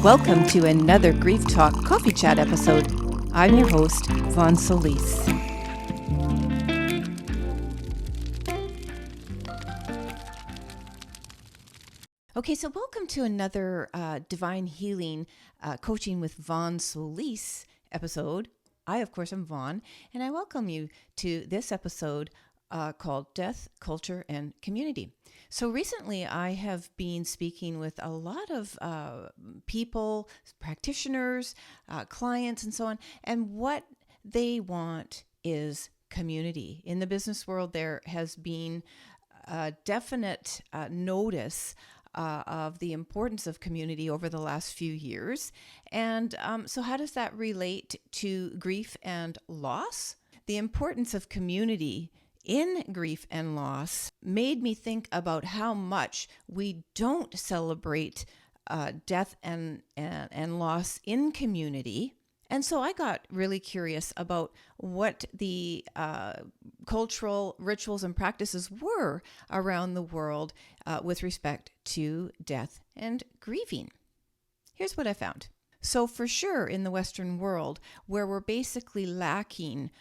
Welcome to another Grief Talk Coffee Chat episode. I'm your host, Vonne. Okay, so welcome to another Divine Healing Coaching with Vonne Solis episode. I, of course, am Vonne, and I welcome you to this episode called Death, Culture, and Community. So recently I have been speaking with a lot of people, practitioners, clients, and so on, and what they want is community. In the business world, there has been a definite notice of the importance of community over the last few years. And so how does that relate to grief and loss? The importance of community in grief and loss made me think about how much we don't celebrate death and loss in community. And so I got really curious about what the cultural rituals and practices were around the world with respect to death and grieving. Here's what I found. So for sure in the Western world, where we're basically lacking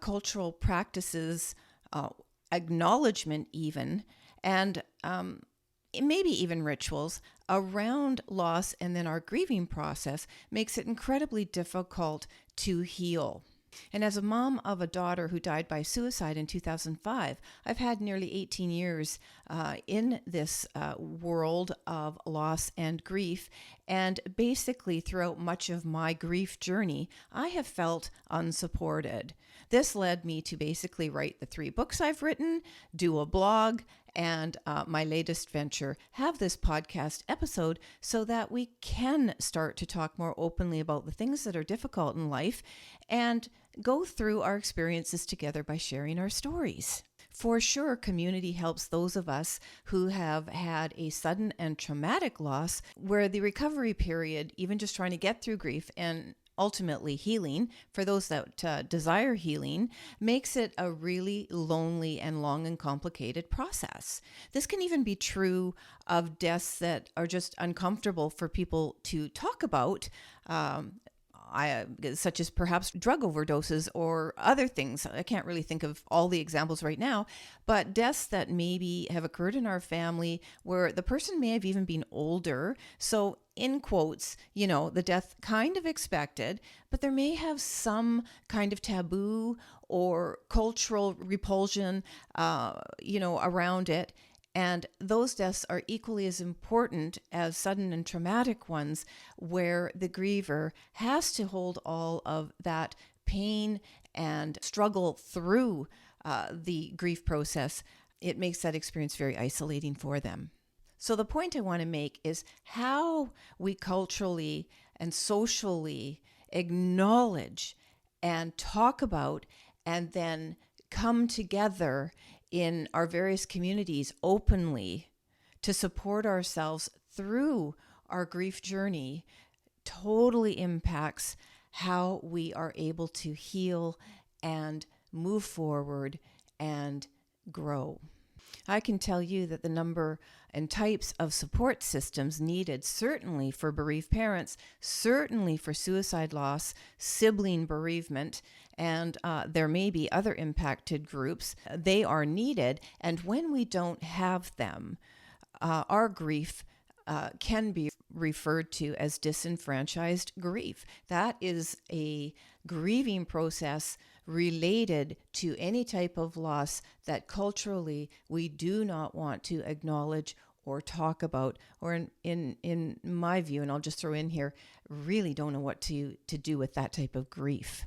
cultural practices, acknowledgement even, and maybe even rituals around loss and then our grieving process makes it incredibly difficult to heal. And as a mom of a daughter who died by suicide in 2005, I've had nearly 18 years in this world of loss and grief. And basically throughout much of my grief journey, I have felt unsupported. This led me to basically write the 3 books I've written, do a blog, and my latest venture, have this podcast episode so that we can start to talk more openly about the things that are difficult in life and go through our experiences together by sharing our stories. For sure, community helps those of us who have had a sudden and traumatic loss where the recovery period, even just trying to get through grief and ultimately healing, for those that desire healing, makes it a really lonely and long and complicated process. This can even be true of deaths that are just uncomfortable for people to talk about, such as perhaps drug overdoses or other things. I can't really think of all the examples right now, but deaths that maybe have occurred in our family where the person may have even been older. So in quotes, the death kind of expected, but there may have some kind of taboo or cultural repulsion, around it. And those deaths are equally as important as sudden and traumatic ones where the griever has to hold all of that pain and struggle through the grief process. It makes that experience very isolating for them. So the point I want to make is how we culturally and socially acknowledge and talk about and then come together in our various communities openly to support ourselves through our grief journey totally impacts how we are able to heal and move forward and grow. I can tell you that the number and types of support systems needed, certainly for bereaved parents, certainly for suicide loss, sibling bereavement, and there may be other impacted groups, they are needed. And when we don't have them, our grief can be referred to as disenfranchised grief. That is a grieving process related to any type of loss that culturally we do not want to acknowledge or talk about, or in my view, and I'll just throw in here, really don't know what to do with that type of grief.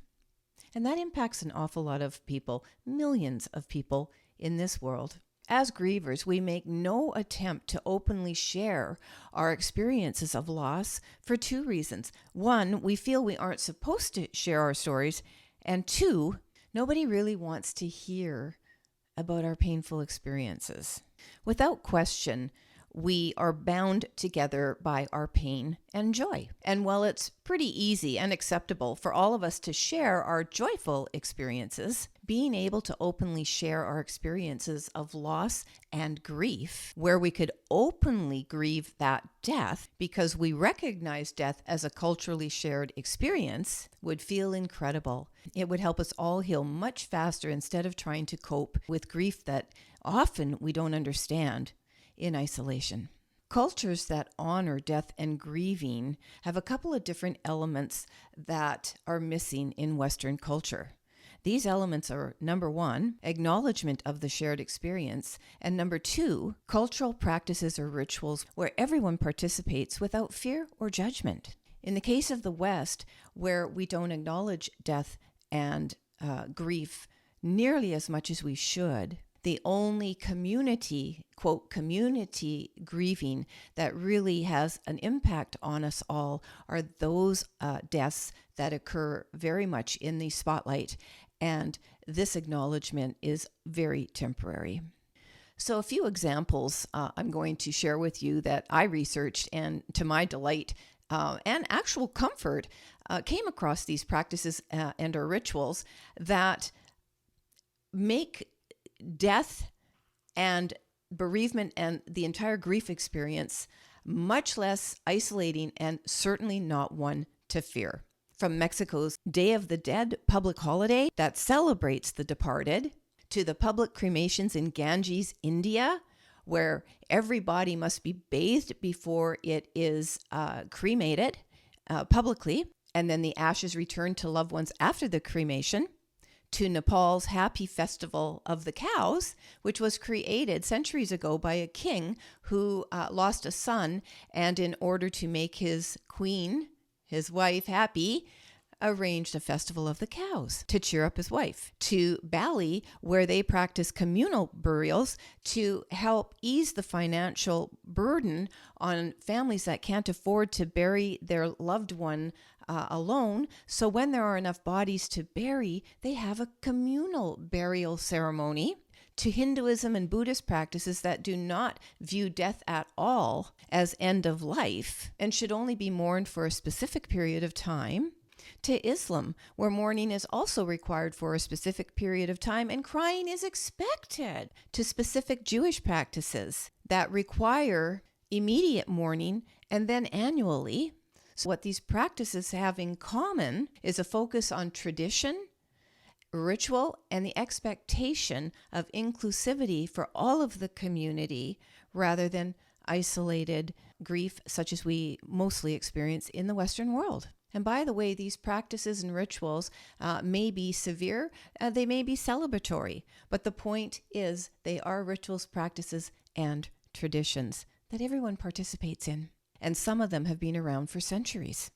And that impacts an awful lot of people, millions of people in this world. As grievers, we make no attempt to openly share our experiences of loss for 2 reasons. 1, we feel we aren't supposed to share our stories. And 2, nobody really wants to hear about our painful experiences. Without question, we are bound together by our pain and joy. And while it's pretty easy and acceptable for all of us to share our joyful experiences, being able to openly share our experiences of loss and grief, where we could openly grieve that death because we recognize death as a culturally shared experience, would feel incredible. It would help us all heal much faster instead of trying to cope with grief that often we don't understand in isolation. Cultures that honor death and grieving have a couple of different elements that are missing in Western culture. These elements are, number one, acknowledgement of the shared experience, and number two, cultural practices or rituals where everyone participates without fear or judgment. In the case of the West, where we don't acknowledge death and grief nearly as much as we should, the only community, quote, community grieving that really has an impact on us all are those deaths that occur very much in the spotlight. And this acknowledgement is very temporary. So a few examples I'm going to share with you that I researched, and to my delight and actual comfort, came across these practices and or rituals that make death and bereavement and the entire grief experience much less isolating and certainly not one to fear. From Mexico's Day of the Dead public holiday that celebrates the departed, to the public cremations in Ganges, India, where every body must be bathed before it is cremated publicly, and then the ashes returned to loved ones after the cremation, to Nepal's Happy Festival of the Cows, which was created centuries ago by a king who lost a son, and in order to make his queen, his wife, happy, arranged a festival of the cows to cheer up his wife. To Bali, where they practice communal burials to help ease the financial burden on families that can't afford to bury their loved one alone. So when there are enough bodies to bury, they have a communal burial ceremony. To Hinduism and Buddhist practices that do not view death at all as end of life and should only be mourned for a specific period of time. To Islam, where mourning is also required for a specific period of time and crying is expected. To specific Jewish practices that require immediate mourning and then annually. So what these practices have in common is a focus on tradition, ritual, and the expectation of inclusivity for all of the community rather than isolated grief such as we mostly experience in the Western world. And by the way, these practices and rituals may be severe, they may be celebratory, but the point is they are rituals, practices, and traditions that everyone participates in. And some of them have been around for centuries.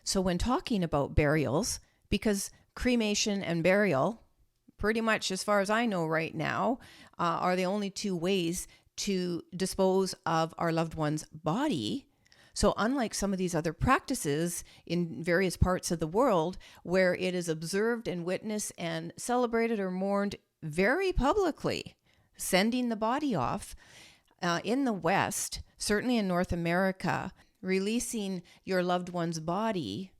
So when talking about burials, because cremation and burial, pretty much as far as I know right now, are the only two ways to dispose of our loved one's body. So unlike some of these other practices in various parts of the world where it is observed and witnessed and celebrated or mourned very publicly, sending the body off, in the West, certainly in North America, releasing your loved one's body,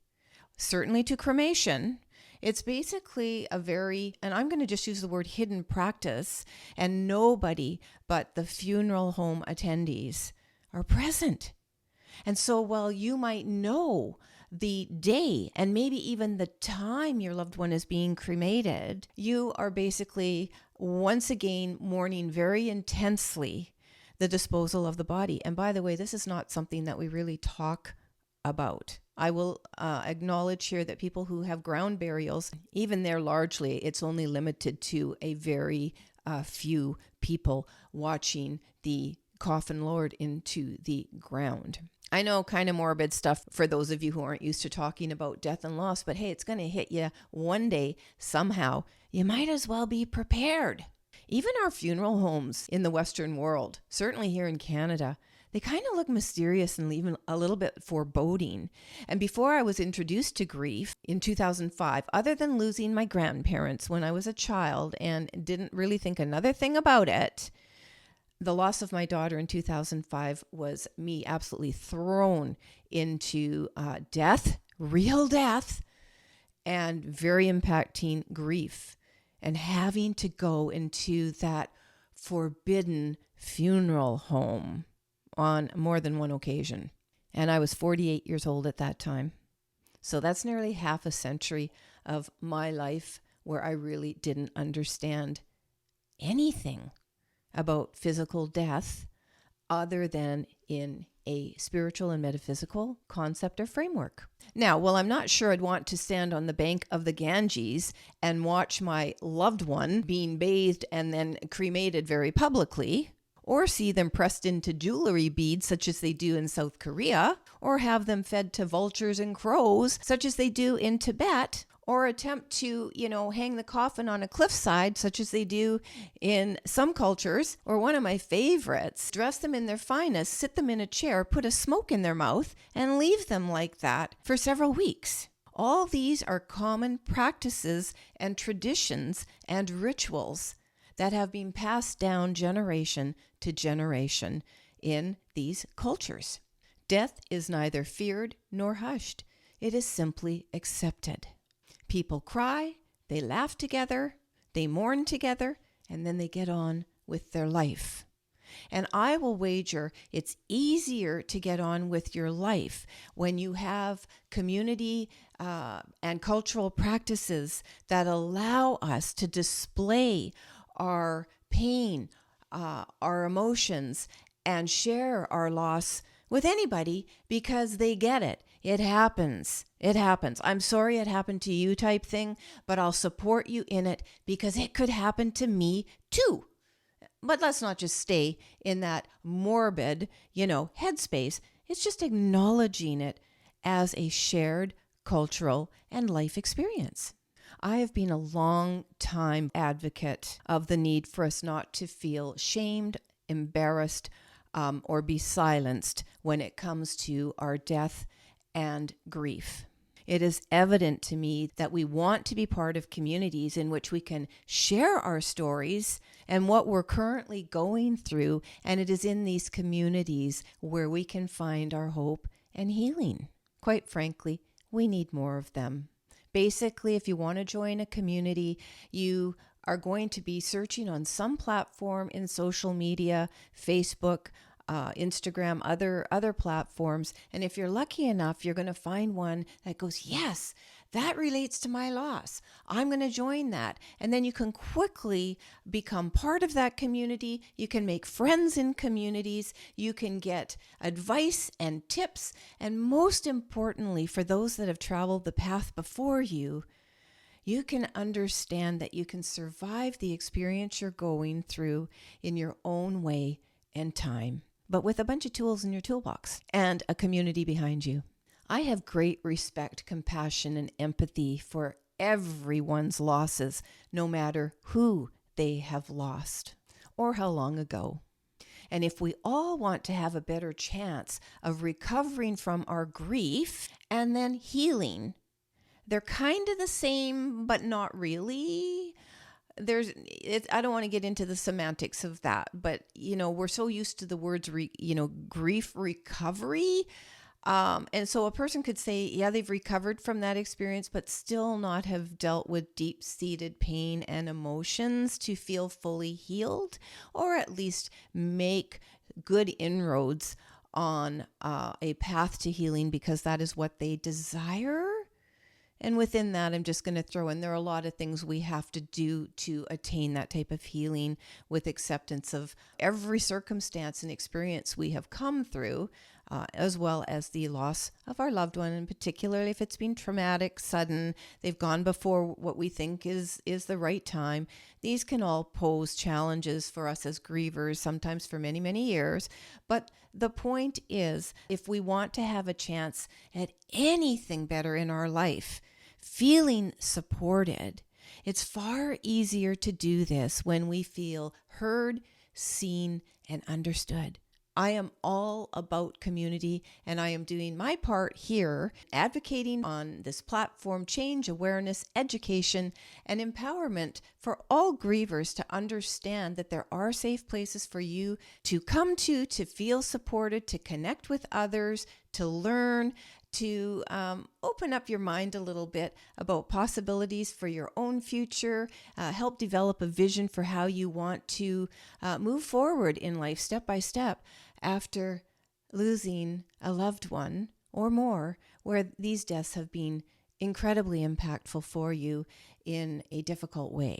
certainly to cremation, it's basically a very, and I'm going to just use the word hidden practice, and nobody but the funeral home attendees are present. And so while you might know the day and maybe even the time your loved one is being cremated, you are basically once again mourning very intensely the disposal of the body. And by the way, this is not something that we really talk about. I will acknowledge here that people who have ground burials, even there largely, it's only limited to a very few people watching the coffin lowered into the ground. I know, kind of morbid stuff for those of you who aren't used to talking about death and loss, but hey, it's going to hit you one day somehow. You might as well be prepared. Even our funeral homes in the Western world, certainly here in Canada, they kind of look mysterious and even a little bit foreboding. And before I was introduced to grief in 2005, other than losing my grandparents when I was a child and didn't really think another thing about it, The loss of my daughter in 2005 was me absolutely thrown into death, real death, and very impacting grief, and having to go into that forbidden funeral home on more than one occasion. And I was 48 years old at that time. So that's nearly half a century of my life where I really didn't understand anything about physical death other than in a spiritual and metaphysical concept or framework. Now, while I'm not sure I'd want to stand on the bank of the Ganges and watch my loved one being bathed and then cremated very publicly, or see them pressed into jewelry beads such as they do in South Korea, or have them fed to vultures and crows such as they do in Tibet, or attempt to, hang the coffin on a cliffside such as they do in some cultures, or one of my favorites, dress them in their finest, sit them in a chair, put a smoke in their mouth, and leave them like that for several weeks. All these are common practices and traditions and rituals that have been passed down generation to generation in these cultures. Death is neither feared nor hushed. It is simply accepted. People cry, they laugh together, they mourn together, and then they get on with their life. And I will wager it's easier to get on with your life when you have community and cultural practices that allow us to display our pain, our emotions, and share our loss with anybody because they get it. It happens. It happens. I'm sorry it happened to you type thing, but I'll support you in it because it could happen to me too. But let's not just stay in that morbid, headspace. It's just acknowledging it as a shared cultural and life experience. I have been a long time advocate of the need for us not to feel shamed, embarrassed, or be silenced when it comes to our death and grief. It is evident to me that we want to be part of communities in which we can share our stories and what we're currently going through, and it is in these communities where we can find our hope and healing. Quite frankly, we need more of them. Basically, if you want to join a community, you are going to be searching on some platform in social media, Facebook, Instagram, other platforms. And if you're lucky enough, you're going to find one that goes, yes, that relates to my loss. I'm going to join that. And then you can quickly become part of that community. You can make friends in communities. You can get advice and tips. And most importantly, for those that have traveled the path before you, you can understand that you can survive the experience you're going through in your own way and time, but with a bunch of tools in your toolbox and a community behind you. I have great respect, compassion, and empathy for everyone's losses, no matter who they have lost or how long ago. And if we all want to have a better chance of recovering from our grief and then healing, they're kind of the same, but not really. I don't want to get into the semantics of that, but we're so used to the words grief recovery, and so a person could say, yeah, they've recovered from that experience, but still not have dealt with deep-seated pain and emotions to feel fully healed, or at least make good inroads on a path to healing because that is what they desire. And within that, I'm just going to throw in, there are a lot of things we have to do to attain that type of healing, with acceptance of every circumstance and experience we have come through, as well as the loss of our loved one, and particularly if it's been traumatic, sudden, they've gone before what we think is the right time. These can all pose challenges for us as grievers, sometimes for many, many years. But the point is, if we want to have a chance at anything better in our life, feeling supported, it's far easier to do this when we feel heard, seen, and understood. I am all about community, and I am doing my part here, advocating on this platform change, awareness, education, and empowerment for all grievers to understand that there are safe places for you to come to feel supported, to connect with others, to learn, to open up your mind a little bit about possibilities for your own future, help develop a vision for how you want to move forward in life step by step after losing a loved one or more, where these deaths have been incredibly impactful for you in a difficult way.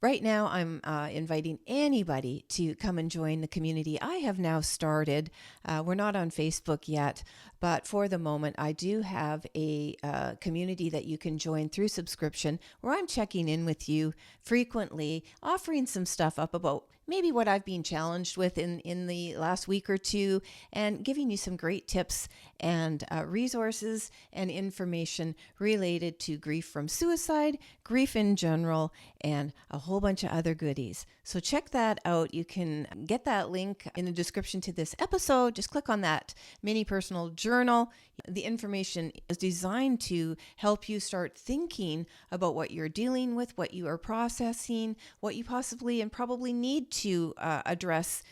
Right now, I'm inviting anybody to come and join the community. I have now started. We're not on Facebook yet, but for the moment, I do have a community that you can join through subscription, where I'm checking in with you frequently, offering some stuff up about maybe what I've been challenged with in the last week or two, and giving you some great tips and resources and information related to grief from suicide, grief in general, and a whole bunch of other goodies. So check that out. You can get that link in the description to this episode. Just click on that mini personal journal. The information is designed to help you start thinking about what you're dealing with, what you are processing, what you possibly and probably need to address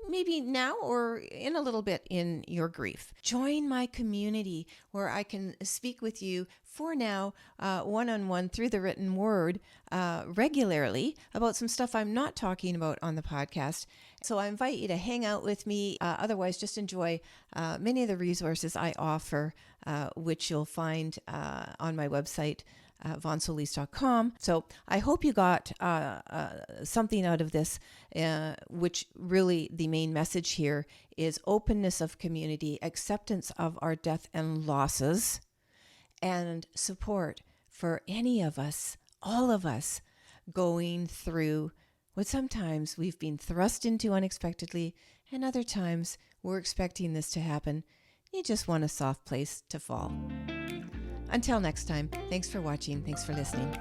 maybe now or in a little bit in your grief. Join my community where I can speak with you for now, one-on-one through the written word regularly about some stuff I'm not talking about on the podcast. So I invite you to hang out with me. Otherwise, just enjoy many of the resources I offer, which you'll find on my website, vonnesolis.com. So I hope you got something out of this, which really the main message here is openness of community, acceptance of our death and losses, and support for any of us, all of us, going through what sometimes we've been thrust into unexpectedly, and other times we're expecting this to happen. You just want a soft place to fall. Until next time, thanks for watching. Thanks for listening.